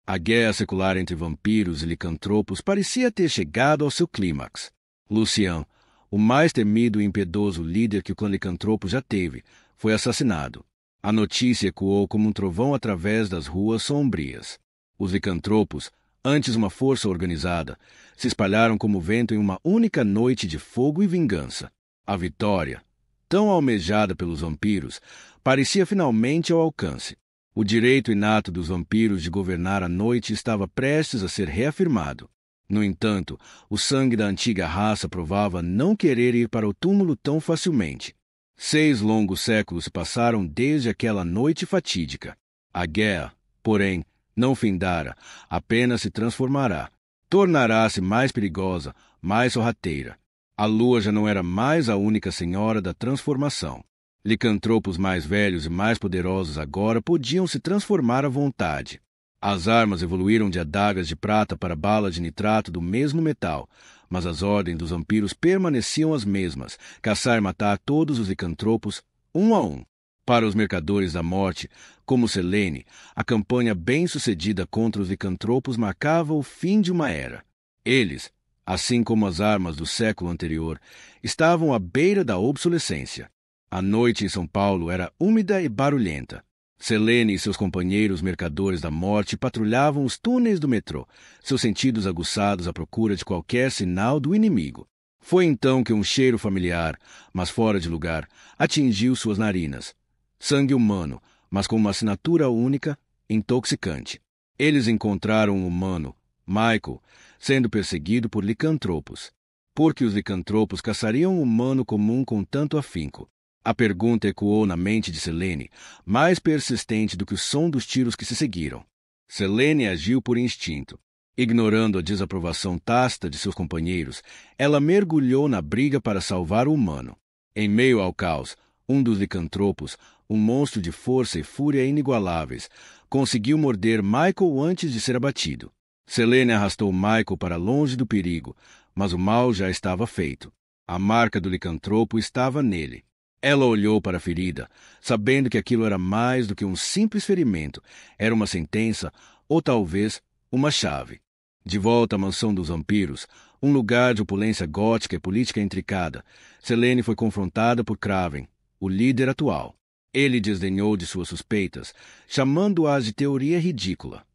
A guerra secular entre vampiros e licantropos parecia ter chegado ao seu clímax. Lucien, o mais temido e impiedoso líder que o clã licantropo já teve, foi assassinado. A notícia ecoou como um trovão através das ruas sombrias. Os licantropos, antes uma força organizada, se espalharam como vento em uma única noite de fogo e vingança. A vitória, tão almejada pelos vampiros, parecia finalmente ao alcance. O direito inato dos vampiros de governar a noite estava prestes a ser reafirmado. No entanto, o sangue da antiga raça provava não querer ir para o túmulo tão facilmente. 6 longos séculos se passaram desde aquela noite fatídica. A guerra, porém, não findara, apenas se transformará. Tornará-se mais perigosa, mais sorrateira. A lua já não era mais a única senhora da transformação. Licantropos mais velhos e mais poderosos agora podiam se transformar à vontade. As armas evoluíram de adagas de prata para balas de nitrato do mesmo metal, mas as ordens dos vampiros permaneciam as mesmas: caçar e matar todos os licantropos, um a um. Para os mercadores da morte, como Selene, a campanha bem-sucedida contra os licantropos marcava o fim de uma era. Eles, assim como as armas do século anterior, estavam à beira da obsolescência. A noite em São Paulo era úmida e barulhenta. Selene e seus companheiros mercadores da morte patrulhavam os túneis do metrô, seus sentidos aguçados à procura de qualquer sinal do inimigo. Foi então que um cheiro familiar, mas fora de lugar, atingiu suas narinas. Sangue humano, mas com uma assinatura única, intoxicante. Eles encontraram um humano, Michael, sendo perseguido por licantropos. Por que os licantropos caçariam um humano comum com tanto afinco? A pergunta ecoou na mente de Selene, mais persistente do que o som dos tiros que se seguiram. Selene agiu por instinto. Ignorando a desaprovação tácita de seus companheiros, ela mergulhou na briga para salvar o humano. Em meio ao caos, um dos licantropos, um monstro de força e fúria inigualáveis, conseguiu morder Michael antes de ser abatido. Selene arrastou Michael para longe do perigo, mas o mal já estava feito. A marca do licantropo estava nele. Ela olhou para a ferida, sabendo que aquilo era mais do que um simples ferimento, era uma sentença, ou talvez uma chave. De volta à mansão dos vampiros, um lugar de opulência gótica e política intricada, Selene foi confrontada por Kraven, o líder atual. Ele desdenhou de suas suspeitas, chamando-as de teoria ridícula.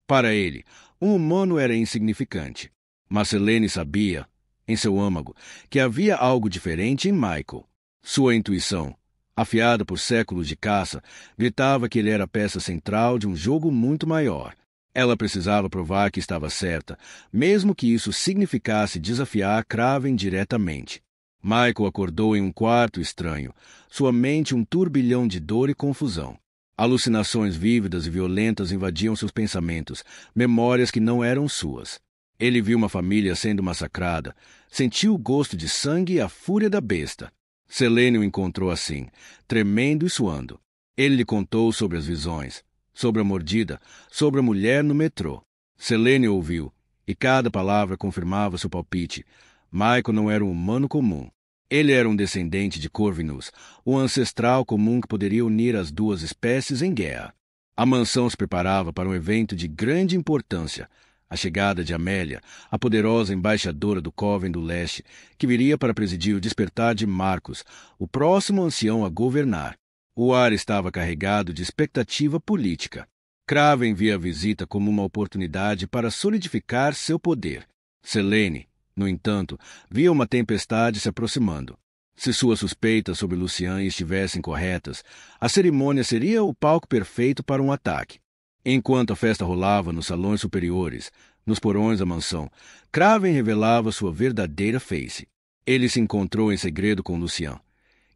Para ele, um humano era insignificante, mas Selene sabia, em seu âmago, que havia algo diferente em Michael. Sua intuição, afiada por séculos de caça, gritava que ele era a peça central de um jogo muito maior. Ela precisava provar que estava certa, mesmo que isso significasse desafiar Kraven diretamente. Michael acordou em um quarto estranho, sua mente um turbilhão de dor e confusão. Alucinações vívidas e violentas invadiam seus pensamentos, memórias que não eram suas. Ele viu uma família sendo massacrada, sentiu o gosto de sangue e a fúria da besta. Selene o encontrou assim, tremendo e suando. Ele lhe contou sobre as visões, sobre a mordida, sobre a mulher no metrô. Selene ouviu, e cada palavra confirmava seu palpite. Michael não era um humano comum. Ele era um descendente de Corvinus, o ancestral comum que poderia unir as duas espécies em guerra. A mansão se preparava para um evento de grande importância, a chegada de Amélia, a poderosa embaixadora do Coven do Leste, que viria para presidir o despertar de Marcos, o próximo ancião a governar. O ar estava carregado de expectativa política. Kraven via a visita como uma oportunidade para solidificar seu poder. Selene, no entanto, via uma tempestade se aproximando. Se suas suspeitas sobre Lucien estivessem corretas, a cerimônia seria o palco perfeito para um ataque. Enquanto a festa rolava nos salões superiores, nos porões da mansão, Kraven revelava sua verdadeira face. Ele se encontrou em segredo com Lucien,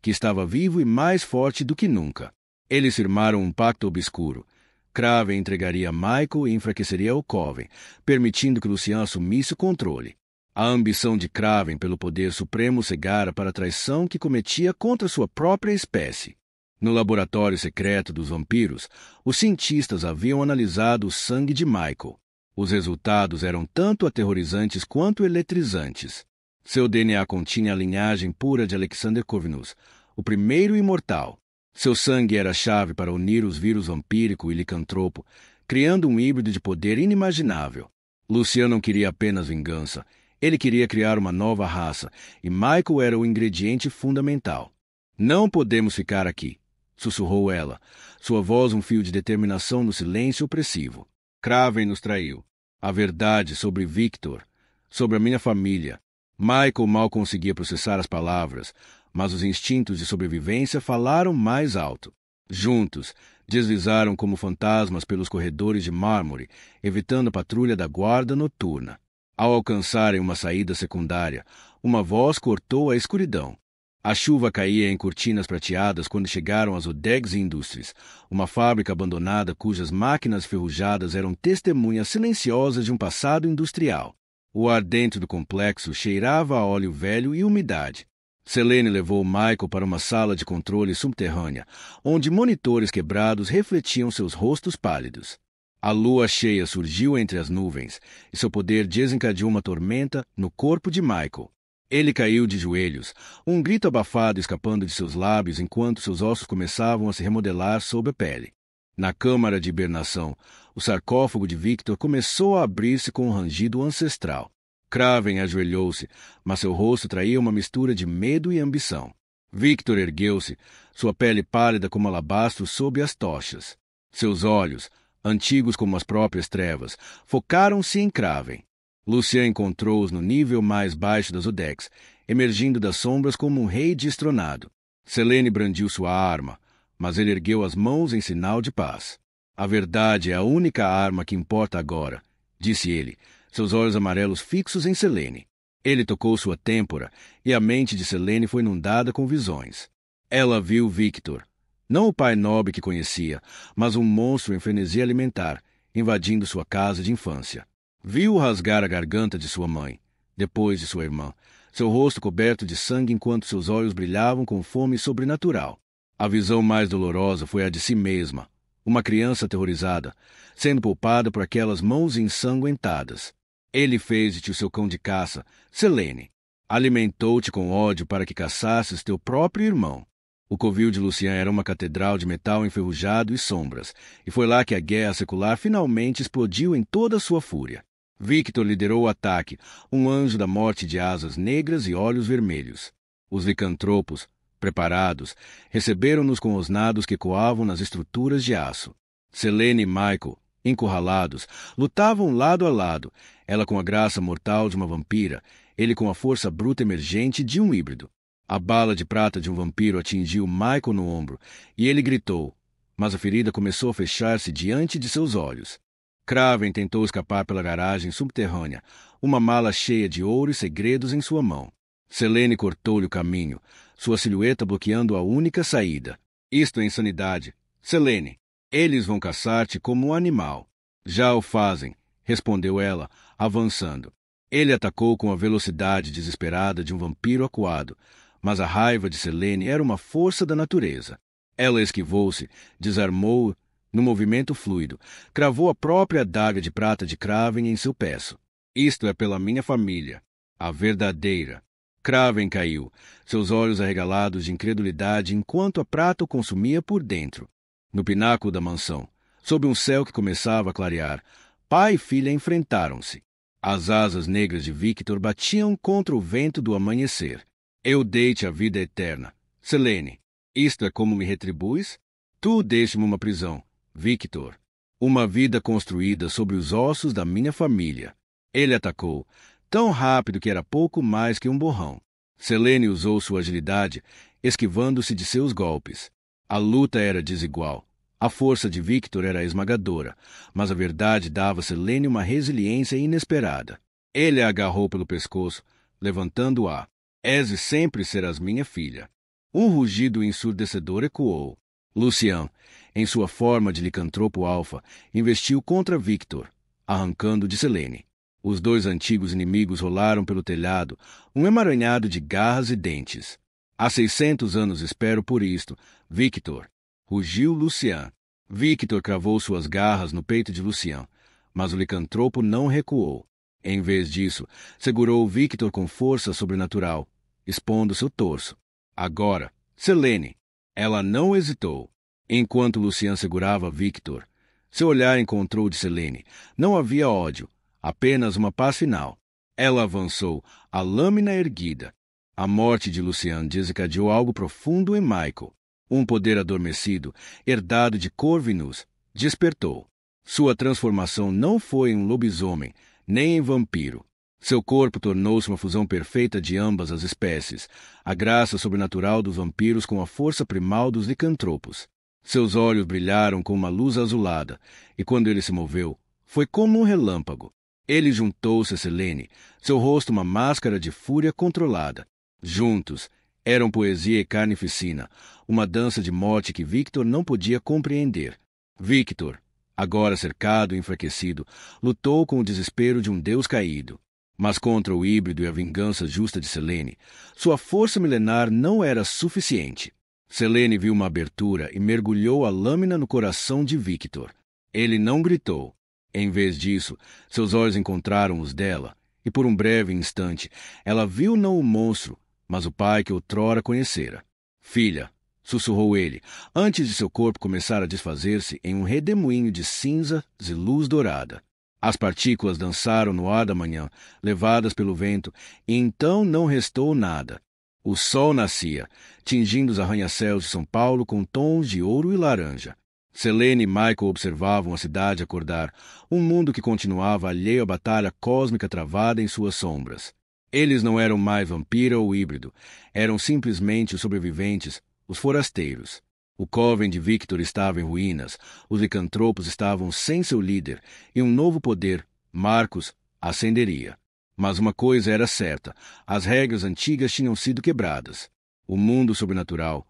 que estava vivo e mais forte do que nunca. Eles firmaram um pacto obscuro. Kraven entregaria Michael e enfraqueceria o Coven, permitindo que Lucien assumisse o controle. A ambição de Kraven pelo poder supremo cegara para a traição que cometia contra sua própria espécie. No laboratório secreto dos vampiros, os cientistas haviam analisado o sangue de Michael. Os resultados eram tanto aterrorizantes quanto eletrizantes. Seu DNA continha a linhagem pura de Alexander Corvinus, o primeiro imortal. Seu sangue era a chave para unir os vírus vampírico e licantropo, criando um híbrido de poder inimaginável. Lucian não queria apenas vingança. Ele queria criar uma nova raça, e Michael era o ingrediente fundamental. Não podemos ficar aqui, sussurrou ela, sua voz um fio de determinação no silêncio opressivo. Kraven nos traiu. A verdade sobre Victor, sobre a minha família. Michael mal conseguia processar as palavras, mas os instintos de sobrevivência falaram mais alto. Juntos, deslizaram como fantasmas pelos corredores de mármore, evitando a patrulha da guarda noturna. Ao alcançarem uma saída secundária, uma voz cortou a escuridão. A chuva caía em cortinas prateadas quando chegaram às Odegs Industries, uma fábrica abandonada cujas máquinas ferrujadas eram testemunhas silenciosas de um passado industrial. O ar dentro do complexo cheirava a óleo velho e umidade. Selene levou Michael para uma sala de controle subterrânea, onde monitores quebrados refletiam seus rostos pálidos. A lua cheia surgiu entre as nuvens, e seu poder desencadeou uma tormenta no corpo de Michael. Ele caiu de joelhos, um grito abafado escapando de seus lábios enquanto seus ossos começavam a se remodelar sob a pele. Na câmara de hibernação, o sarcófago de Victor começou a abrir-se com um rangido ancestral. Kraven ajoelhou-se, mas seu rosto traía uma mistura de medo e ambição. Victor ergueu-se, sua pele pálida como alabastro sob as tochas. Seus olhos, antigos como as próprias trevas, focaram-se em Kraven. Lucian encontrou-os no nível mais baixo das Odegs, emergindo das sombras como um rei destronado. Selene brandiu sua arma, mas ele ergueu as mãos em sinal de paz. A verdade é a única arma que importa agora, disse ele, seus olhos amarelos fixos em Selene. Ele tocou sua têmpora, e a mente de Selene foi inundada com visões. Ela viu Victor, não o pai nobre que conhecia, mas um monstro em frenesi alimentar, invadindo sua casa de infância. Viu-o rasgar a garganta de sua mãe, depois de sua irmã, seu rosto coberto de sangue enquanto seus olhos brilhavam com fome sobrenatural. A visão mais dolorosa foi a de si mesma, uma criança aterrorizada, sendo poupada por aquelas mãos ensanguentadas. Ele fez de ti o seu cão de caça, Selene. Alimentou-te com ódio para que caçasses teu próprio irmão. O covil de Lucian era uma catedral de metal enferrujado e sombras, e foi lá que a guerra secular finalmente explodiu em toda a sua fúria. Victor liderou o ataque, um anjo da morte de asas negras e olhos vermelhos. Os licantropos, preparados, receberam-nos com rosnados que ecoavam nas estruturas de aço. Selene e Michael, encurralados, lutavam lado a lado, ela com a graça mortal de uma vampira, ele com a força bruta emergente de um híbrido. A bala de prata de um vampiro atingiu Michael no ombro, e ele gritou, mas a ferida começou a fechar-se diante de seus olhos. Kraven tentou escapar pela garagem subterrânea, uma mala cheia de ouro e segredos em sua mão. Selene cortou-lhe o caminho, sua silhueta bloqueando a única saída. Isto é insanidade. Selene, eles vão caçar-te como um animal. Já o fazem, respondeu ela, avançando. Ele atacou com a velocidade desesperada de um vampiro acuado, mas a raiva de Selene era uma força da natureza. Ela esquivou-se, desarmou no movimento fluido, cravou a própria adaga de prata de Kraven em seu peço. Isto é pela minha família, a verdadeira. Kraven caiu, seus olhos arregalados de incredulidade enquanto a prata o consumia por dentro. No pináculo da mansão, sob um céu que começava a clarear, pai e filha enfrentaram-se. As asas negras de Victor batiam contra o vento do amanhecer. Eu dei-te a vida eterna. Selene, isto é como me retribuis? Tu deste-me uma prisão, Victor. Uma vida construída sobre os ossos da minha família. Ele atacou, tão rápido que era pouco mais que um borrão. Selene usou sua agilidade, esquivando-se de seus golpes. A luta era desigual. A força de Victor era esmagadora, mas a verdade dava a Selene uma resiliência inesperada. Ele a agarrou pelo pescoço, levantando-a. És e sempre serás minha filha. Um rugido ensurdecedor ecoou. Lucian, em sua forma de licantropo alfa, investiu contra Victor, arrancando de Selene. Os dois antigos inimigos rolaram pelo telhado, um emaranhado de garras e dentes. Há 600 anos espero por isto, Victor. Rugiu Lucian. Victor cravou suas garras no peito de Lucian, mas o licantropo não recuou. Em vez disso, segurou Victor com força sobrenatural, expondo seu torso. Agora, Selene. Ela não hesitou. Enquanto Lucian segurava Victor, Seu olhar encontrou o de Selene. Não havia ódio, apenas uma paz final. Ela avançou, a lâmina erguida. A morte de Lucien desencadeou algo profundo em Michael. Um poder adormecido, herdado de Corvinus, despertou. Sua transformação não foi em lobisomem, nem em vampiro. Seu corpo tornou-se uma fusão perfeita de ambas as espécies, a graça sobrenatural dos vampiros com a força primal dos licantropos. Seus olhos brilharam com uma luz azulada, e quando ele se moveu, foi como um relâmpago. Ele juntou-se a Selene, seu rosto uma máscara de fúria controlada. Juntos, eram poesia e carnificina, uma dança de morte que Victor não podia compreender. Victor, agora cercado e enfraquecido, lutou com o desespero de um deus caído. Mas contra o híbrido e a vingança justa de Selene, sua força milenar não era suficiente. Selene viu uma abertura e mergulhou a lâmina no coração de Victor. Ele não gritou. Em vez disso, seus olhos encontraram os dela, e por um breve instante, ela viu não o monstro, mas o pai que outrora conhecera. Filha, sussurrou ele, antes de seu corpo começar a desfazer-se em um redemoinho de cinzas e luz dourada. As partículas dançaram no ar da manhã, levadas pelo vento, e então não restou nada. O sol nascia, tingindo os arranha-céus de São Paulo com tons de ouro e laranja. Selene e Michael observavam a cidade acordar, um mundo que continuava alheio à batalha cósmica travada em suas sombras. Eles não eram mais vampiro ou híbrido, eram simplesmente os sobreviventes, os forasteiros. O coven de Victor estava em ruínas, os licantropos estavam sem seu líder, e um novo poder, Marcos, ascenderia. Mas uma coisa era certa, as regras antigas tinham sido quebradas. O mundo sobrenatural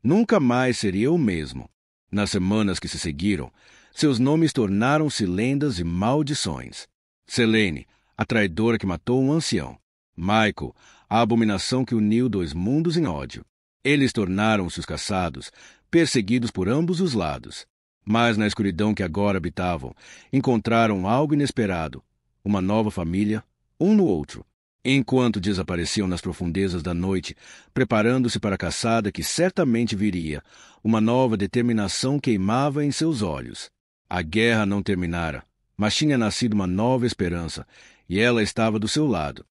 nunca mais seria o mesmo. Nas semanas que se seguiram, seus nomes tornaram-se lendas e maldições. Selene, a traidora que matou um ancião. Michael, a abominação que uniu dois mundos em ódio. Eles tornaram-se os caçados, perseguidos por ambos os lados. Mas na escuridão que agora habitavam, encontraram algo inesperado, uma nova família, um no outro. Enquanto desapareciam nas profundezas da noite, preparando-se para a caçada que certamente viria, uma nova determinação queimava em seus olhos. A guerra não terminara, mas tinha nascido uma nova esperança, e ela estava do seu lado.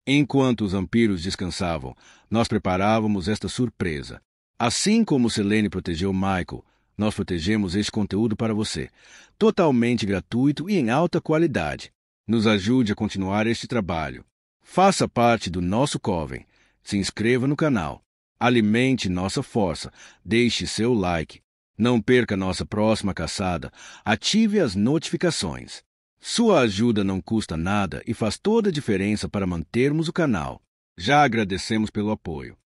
Enquanto os vampiros descansavam, nós preparávamos esta surpresa. Assim como Selene protegeu Michael, nós protegemos este conteúdo para você, totalmente gratuito e em alta qualidade. Nos ajude a continuar este trabalho. Faça parte do nosso coven. Se inscreva no canal. Alimente nossa força. Deixe seu like. Não perca nossa próxima caçada. Ative as notificações. Sua ajuda não custa nada e faz toda a diferença para mantermos o canal. Já agradecemos pelo apoio.